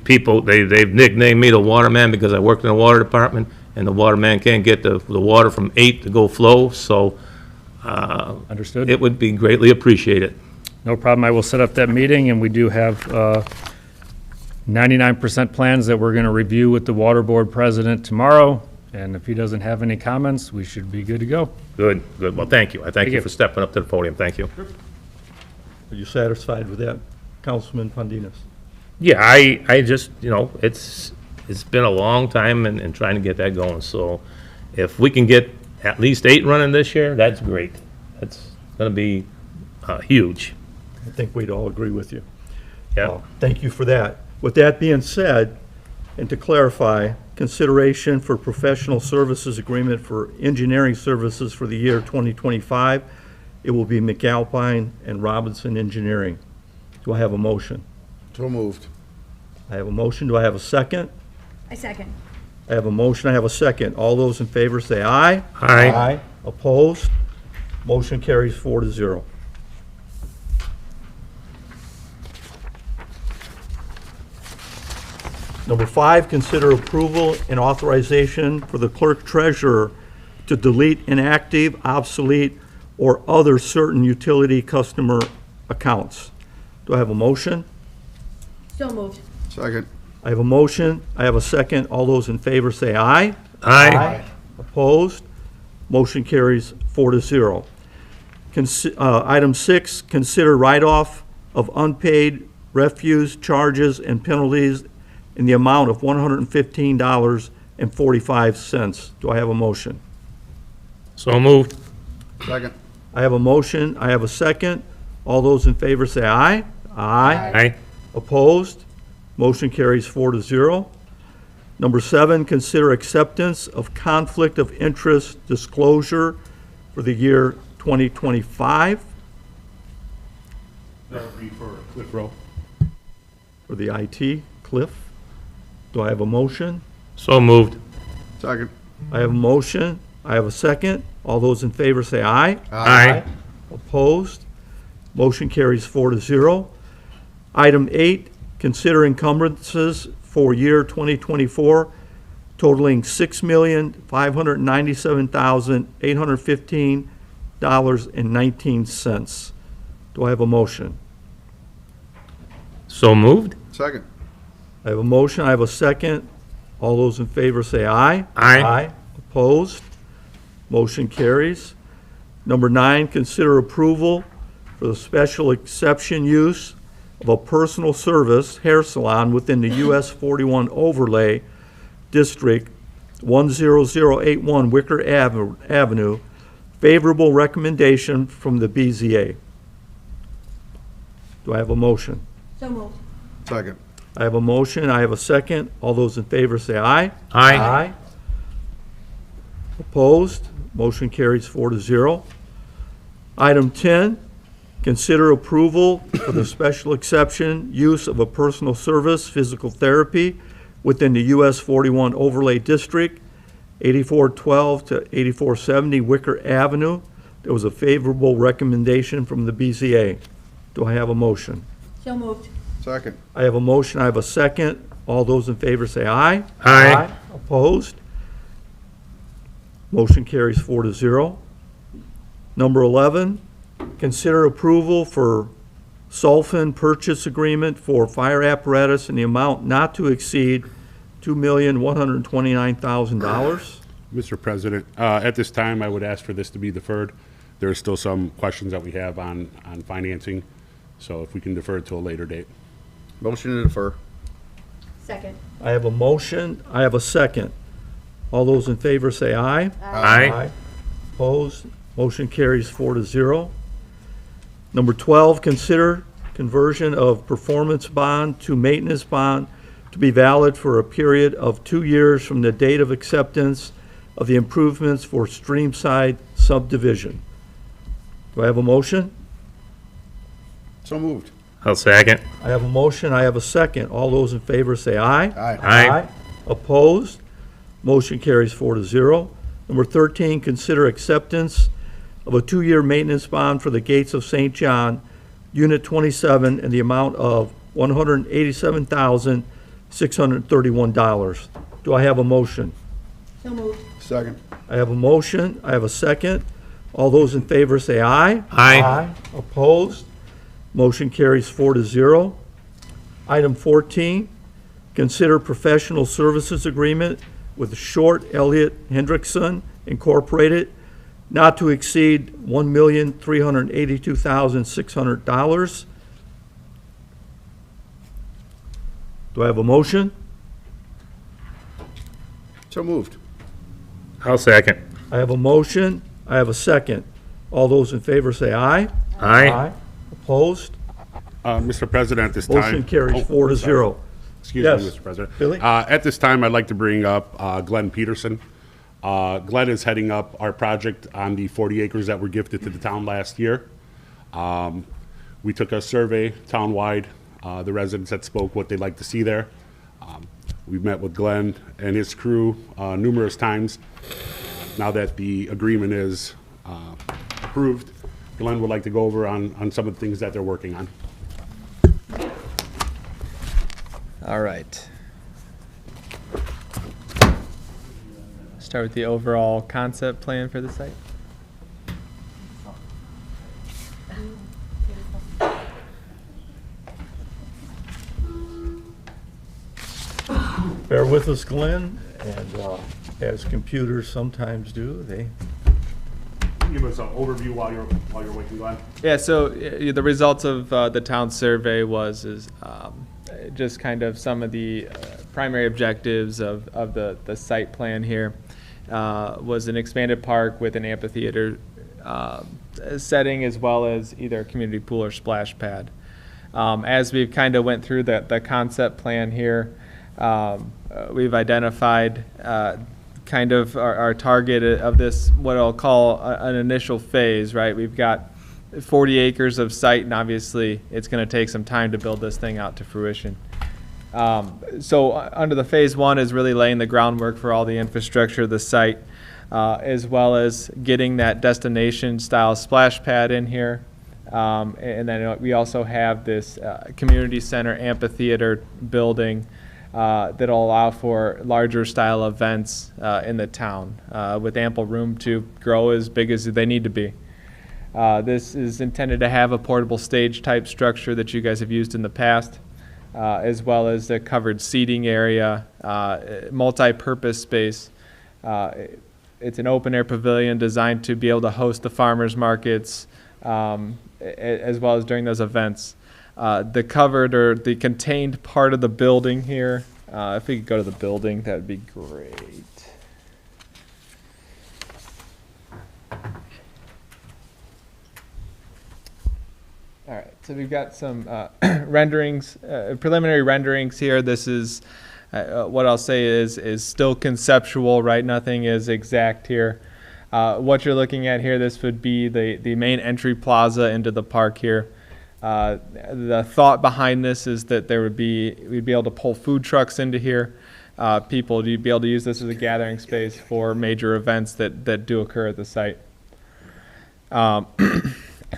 people, they've nicknamed me the waterman because I worked in the water department, and the waterman can't get the water from 8 to go flow, so Understood? it would be greatly appreciated. No problem. I will set up that meeting, and we do have 99% plans that we're going to review with the water board president tomorrow, and if he doesn't have any comments, we should be good to go. Good, good. Well, thank you. I thank you you. for stepping up to the podium. Thank you. Are you satisfied with that, Councilman Pondinas? Yeah, I just, it's been a long time in trying to get that going, so if we can get at least 8 running this year, that's great. That's gonna be huge. I think we'd all agree with you. Yeah. Thank you for that. With that being said, and to clarify, consideration for professional services agreement for engineering services for the year 2025, it will be McAlpine and Robinson Engineering. Do I have a motion? So moved. I have a motion. Do I have a second? I second. I have a motion. I have a second. All those in favor say aye. Aye. Opposed? Motion carries 4-0. Number 5, consider approval and authorization for the clerk treasurer to delete inactive, obsolete, or other certain utility customer accounts. Do I have a motion? So moved. Second. I have a motion. I have a second. All those in favor say aye. Aye. Opposed? Motion carries 4-0. Item 6, consider write-off of unpaid refuse charges and penalties in the amount of $115.45. Do I have a motion? So moved. Second. I have a motion. I have a second. All those in favor say aye. Aye. Opposed? Motion carries 4-0. Number 7, consider acceptance of conflict of interest disclosure for the year 2025 That would be for Cliff Row. for the IT, Cliff. Do I have a motion? So moved. Second. I have a motion. I have a second. All those in favor say aye. Aye. Opposed? Motion carries 4-0. Item 8, consider encumbrances for year 2024 totaling $6,597,815.19. Do I have a motion? So moved. Second. I have a motion. I have a second. All those in favor say aye. Aye. Opposed? Motion carries. Number 9, consider approval for the special exception use of a personal service hair salon within the US 41 overlay district, 10081 Wicker Avenue. Favorable recommendation from the BZA. Do I have a motion? So moved. Second. I have a motion. I have a second. All those in favor say aye. Aye. Opposed? Motion carries 4-0. Item 10, consider approval for the special exception use of a personal service physical therapy within the US 41 overlay district, 8412 to 8470 Wicker Avenue. There was a favorable recommendation from the BZA. Do I have a motion? So moved. Second. I have a motion. I have a second. All those in favor say aye. Aye. Opposed? Motion carries 4-0. Number 11, consider approval for Sulfin purchase agreement for fire apparatus in the amount not to exceed $2,129,000. Mr. President, at this time, I would ask for this to be deferred. There are still some questions that we have on financing, so if we can defer it to a later date. Motion to defer. Second. I have a motion. I have a second. All those in favor say aye. Aye. Opposed? Motion carries 4-0. Number 12, consider conversion of performance bond to maintenance bond to be valid for a period of 2 years from the date of acceptance of the improvements for Streamside subdivision. Do I have a motion? So moved. I'll second. I have a motion, I have a second. All those in favor say aye. Aye. Opposed? Motion carries 4-0. Number 13, consider acceptance of a 2-year maintenance bond for the Gates of St. John, Unit 27, in the amount of $187,631. Do I have a motion? So moved. Second. I have a motion, I have a second. All those in favor say aye. Aye. Opposed? Motion carries 4-0. Item 14, consider professional services agreement with Short Elliott Hendrickson Incorporated, not to exceed $1,382,600. Do I have a motion? So moved. I'll second. I have a motion, I have a second. All those in favor say aye. Aye. Opposed? Mr. President, at this time. Motion carries Oh, 4-0. Excuse Yes. me, Mr. President. Billy? At this time, I'd like to bring up Glenn Peterson. Glenn is heading up our project on the 40 acres that were gifted to the town last year. We took a survey townwide. The residents had spoke what they'd like to see there. We've met with Glenn and his crew numerous times. Now that the agreement is approved, Glenn would like to go over on some of the things that they're working on. All right. Start with the overall concept plan for the site. Bear with us, Glenn, and as computers sometimes do, they Give us an overview while you're waiting, Glenn. Yeah, so the results of the town survey was just kind of some of the primary objectives of the site plan here. Was an expanded park with an amphitheater setting, as well as either a community pool or splash pad. As we've kind of went through the concept plan here, we've identified kind of our target of this, what I'll call an initial phase, right? We've got 40 acres of site, and obviously it's going to take some time to build this thing out to fruition. So under the phase one is really laying the groundwork for all the infrastructure of the site, as well as getting that destination style splash pad in here. And then we also have this community center amphitheater building that'll allow for larger style events in the town with ample room to grow as big as they need to be. This is intended to have a portable stage type structure that you guys have used in the past, as well as a covered seating area, multi-purpose space. It's an open air pavilion designed to be able to host the farmers markets, as well as during those events. The covered or the contained part of the building here, if we could go to the building, that would be great. All right, so we've got some renderings, preliminary renderings here. This is what I'll say is still conceptual, right? Nothing is exact here. What you're looking at here, this would be the main entry plaza into the park here. The thought behind this is that we'd be able to pull food trucks into here. You'd be able to use this as a gathering space for major events that do occur at the site.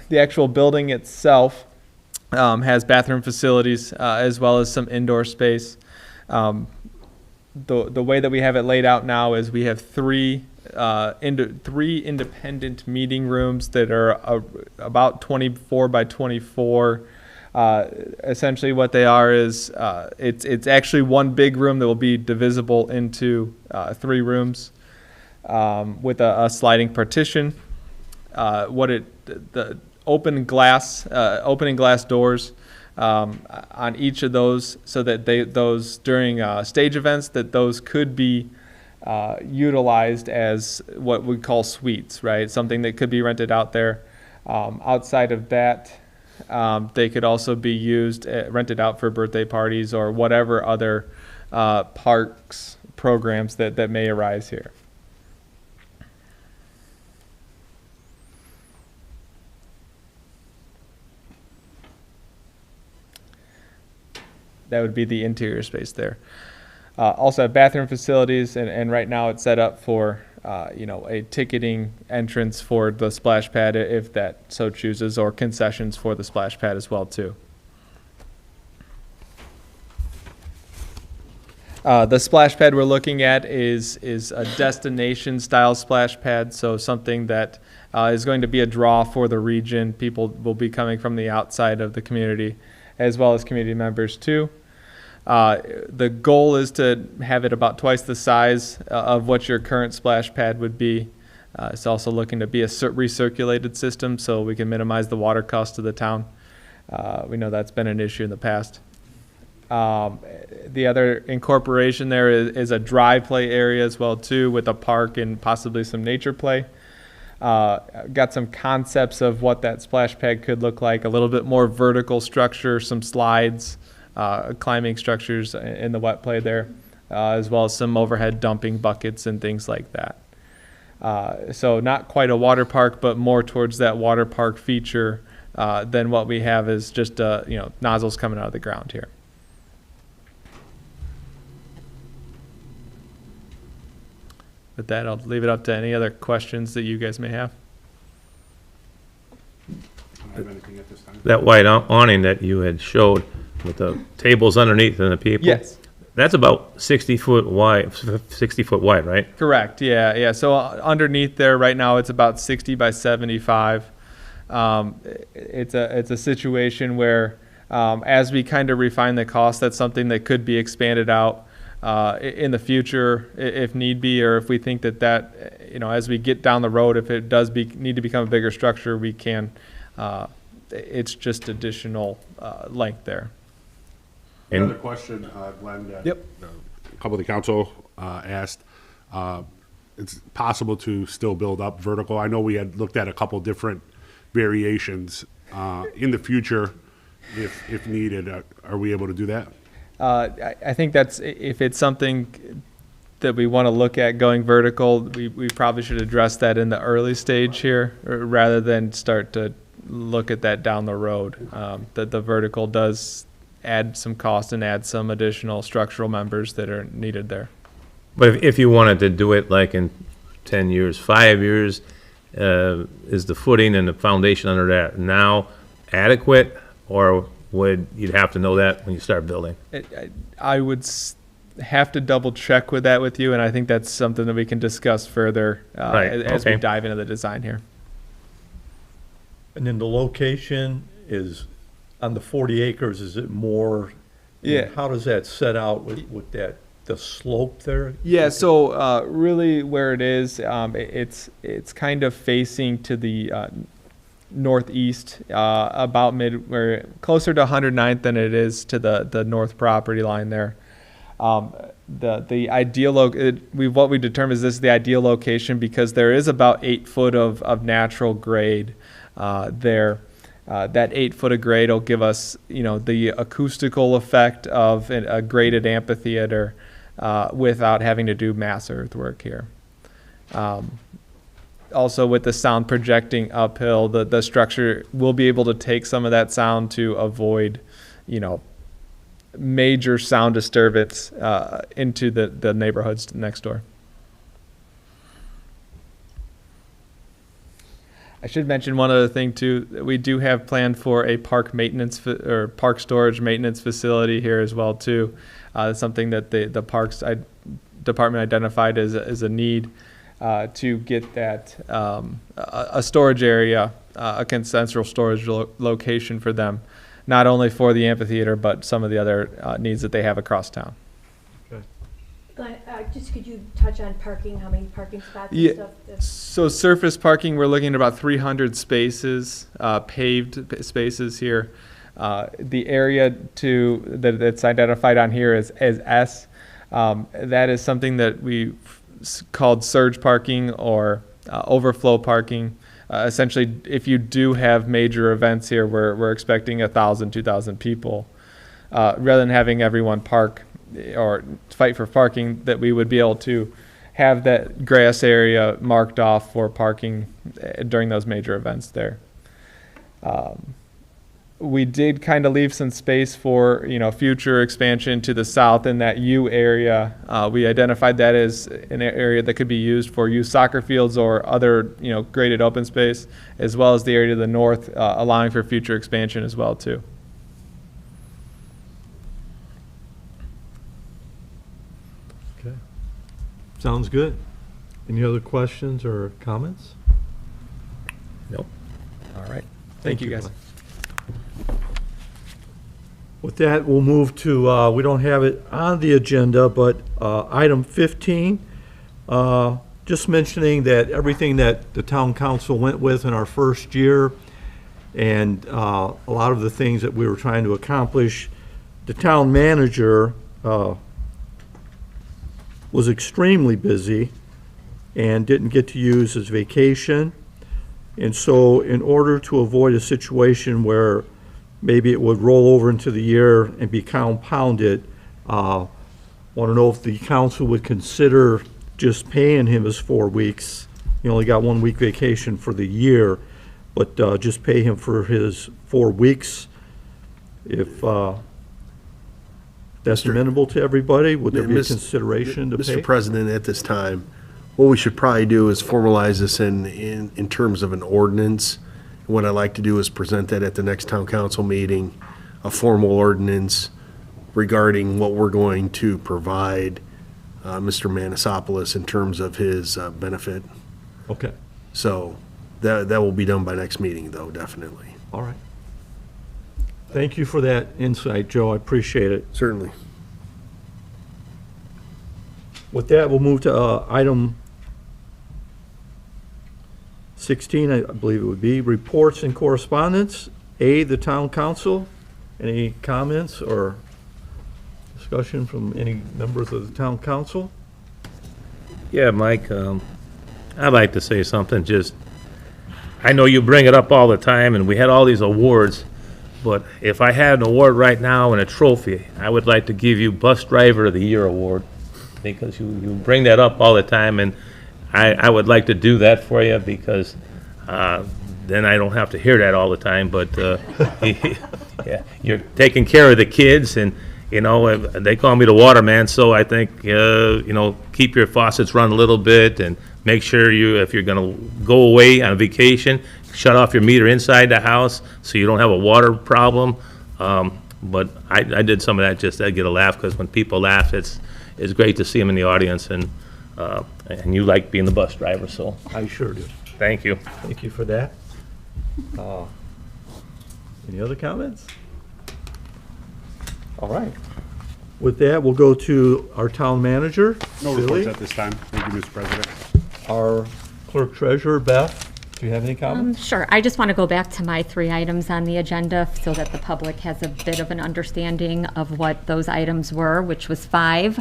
The actual building itself has bathroom facilities as well as some indoor space. The way that we have it laid out now is we have three independent meeting rooms that are about 24 by 24. Essentially what they are is it's actually one big room that will be divisible into 3 rooms with a sliding partition. The opening glass doors on each of those, so that those during stage events, that those could be utilized as what we call suites, right? Something that could be rented out there. Outside of that, They could also be used, rented out for birthday parties or whatever other parks programs that may arise here. That would be the interior space there. Also have bathroom facilities, and right now it's set up for a ticketing entrance for the splash pad if that so chooses, or concessions for the splash pad as well too. The splash pad we're looking at is a destination style splash pad, so something that is going to be a draw for the region. People will be coming from the outside of the community as well as community members too. The goal is to have it about twice the size of what your current splash pad would be. It's also looking to be a recirculated system so we can minimize the water cost to the town. We know that's been an issue in the past. The other incorporation there is a dry play area as well too, with a park and possibly some nature play. Got some concepts of what that splash pad could look like, a little bit more vertical structure, some slides, climbing structures in the wet play there, as well as some overhead dumping buckets and things like that. So not quite a water park, but more towards that water park feature than what we have is just nozzles coming out of the ground here. With that, I'll leave it up to any other questions that you guys may have. I don't have anything at this time. That white awning that you had showed with the tables underneath and the people? Yes. That's about 60 foot wide, right? Correct. Yeah. So underneath there right now, it's about 60 by 75. It's a situation where as we kind of refine the cost, that's something that could be expanded out in the future if need be, or if we think that as we get down the road, if it does need to become a bigger structure, we can. It's just additional length there. Another question, Glenn. Yep. A couple of the council asked. It's possible to still build up vertical. I know we had looked at a couple different variations. In the future, if needed, are we able to do that? I think that's, if it's something that we want to look at going vertical, we probably should address that in the early stage here, rather than start to look at that down the road. That the vertical does add some cost and add some additional structural members that are needed there. But if you wanted to do it like in 10 years, 5 years, is the footing and the foundation under that now adequate, or you'd have to know that when you start building? I would have to double check with that with you, and I think that's something that we can discuss further as we dive into the design here. And then the location is on the 40 acres, is it more? Yeah. How does that set out with that, the slope there? Yeah, so really where it is, it's kind of facing to the northeast, about where closer to 109th than it is to the north property line there. The ideal what we determined is this is the ideal location because there is about 8 foot of natural grade there. That 8 foot of grade will give us, the acoustical effect of a graded amphitheater without having to do mass earthwork here. Also, with the sound projecting uphill, the structure will be able to take some of that sound to avoid, major sound disturbance into the neighborhoods next door. I should mention one other thing too. We do have planned for a park maintenance or park storage maintenance facility here as well too. It's something that the Parks Department identified as a need to get that a storage area, a consensual storage location for them, not only for the amphitheater but some of the other needs that they have across town. Glenn, just could you touch on parking, how many parking spots and stuff? So surface parking, we're looking at about 300 spaces, paved spaces here. The area that's identified on here as S. That is something that we called surge parking or overflow parking. essentially, if you do have major events here, we're expecting 1,000, 2,000 people, rather than having everyone park or fight for parking, that we would be able to have that grass area marked off for parking during those major events there. We did kind of leave some space for, future expansion to the south in that U area. We identified that as an area that could be used for youth soccer fields or other, graded open space, as well as the area to the north, allowing for future expansion as well, too. Okay. Sounds good. Any other questions or comments? Nope. All right. Thank you, guys. Glenn. With that, we'll move to, we don't have it on the agenda, but item 15, just mentioning that everything that the town council went with in our first year and a lot of the things that we were trying to accomplish, the town manager was extremely busy and didn't get to use his vacation. And so in order to avoid a situation where maybe it would roll over into the year and be compounded, want to know if the council would consider just paying him his 4 weeks. He only got 1 week vacation for the year, but just pay him for his 4 weeks. If that's amenable to everybody, would there be a consideration to pay? Mr. President, at this time, what we should probably do is formalize this in terms of an ordinance. What I'd like to do is present that at the next town council meeting, a formal ordinance regarding what we're going to provide Mr. Manisopoulos in terms of his benefit. Okay, So that will be done by next meeting, though, definitely. all right. Thank you for that insight, Joe. I appreciate it. Certainly. With that, we'll move to item 16, I believe it would be, reports and correspondence. A, the town council. Any comments or discussion from any members of the town council? Yeah, Mike, I'd like to say something, I know you bring it up all the time, and we had all these awards, but if I had an award right now and a trophy, I would like to give you Bus Driver of the Year award, because you bring that up all the time, and I would like to do that for you, because then I don't have to hear that all the time, but yeah, you're taking care of the kids, and, they call me the waterman, so I think, keep your faucets run a little bit, and make sure if you're gonna go away on vacation, shut off your meter inside the house, so you don't have a water problem. But I did some of that just to get a laugh, because when people laugh, it's great to see them in the audience, and you like being the bus driver, so I sure do. thank you. Thank you for that. Any other comments? All right. With that, we'll go to our town manager, No Billy, reports at this time. Thank you, Mr. President. our clerk treasurer, Beth. Do you have any comments? Sure. I just want to go back to my 3 items on the agenda so that the public has a bit of an understanding of what those items were, which was 5.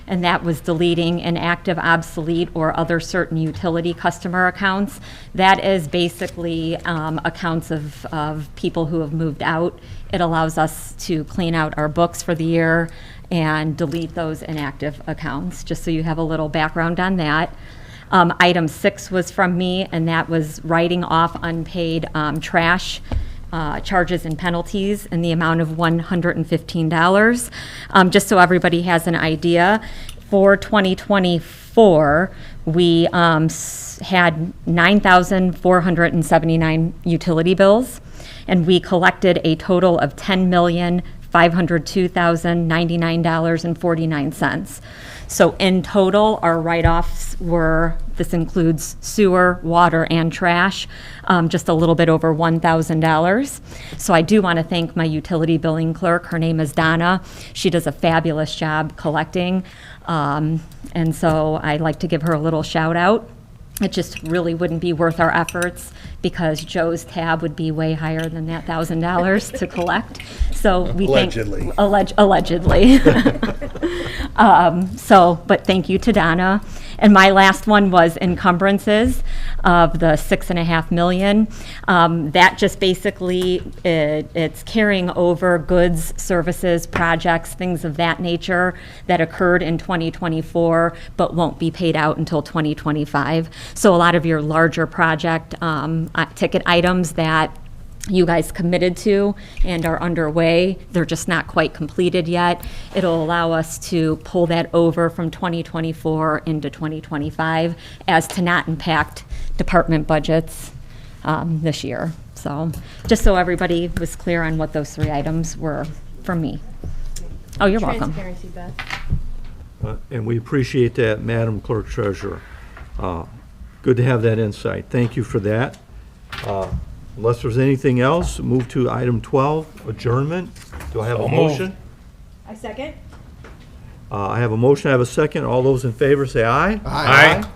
And that was deleting inactive, obsolete, or other certain utility customer accounts. That is basically accounts of people who have moved out. It allows us to clean out our books for the year and delete those inactive accounts, just so you have a little background on that. Item 6 was from me, and that was writing off unpaid trash charges and penalties in the amount of $115. Just so everybody has an idea, for 2024, we had 9,479 utility bills, and we collected a total of $10,502,099.49. So in total, our write-offs were, this includes sewer, water, and trash, just a little bit over $1,000. So I do want to thank my utility billing clerk. Her name is Donna. She does a fabulous job collecting. And so I'd like to give her a little shout out. It just really wouldn't be worth our efforts, because Joe's tab would be way higher than that $1,000 to collect. So we Allegedly. Allegedly. But thank you to Donna. And my last one was encumbrances of the 6.5 million. That just basically, it's carrying over goods, services, projects, things of that nature that occurred in 2024, but won't be paid out until 2025. So a lot of your larger project ticket items that you guys committed to and are underway, they're just not quite completed yet. It'll allow us to pull that over from 2024 into 2025 as to not impact department budgets this year. So just so everybody was clear on what those 3 items were from me. Oh, you're welcome. Transparency, Beth. And we appreciate that, Madam Clerk Treasurer. Good to have that insight. Thank you for that. Unless there's anything else, move to item 12, adjournment. Do I have a motion? I second. I have a motion, I have a second. All those in favor say aye. Aye.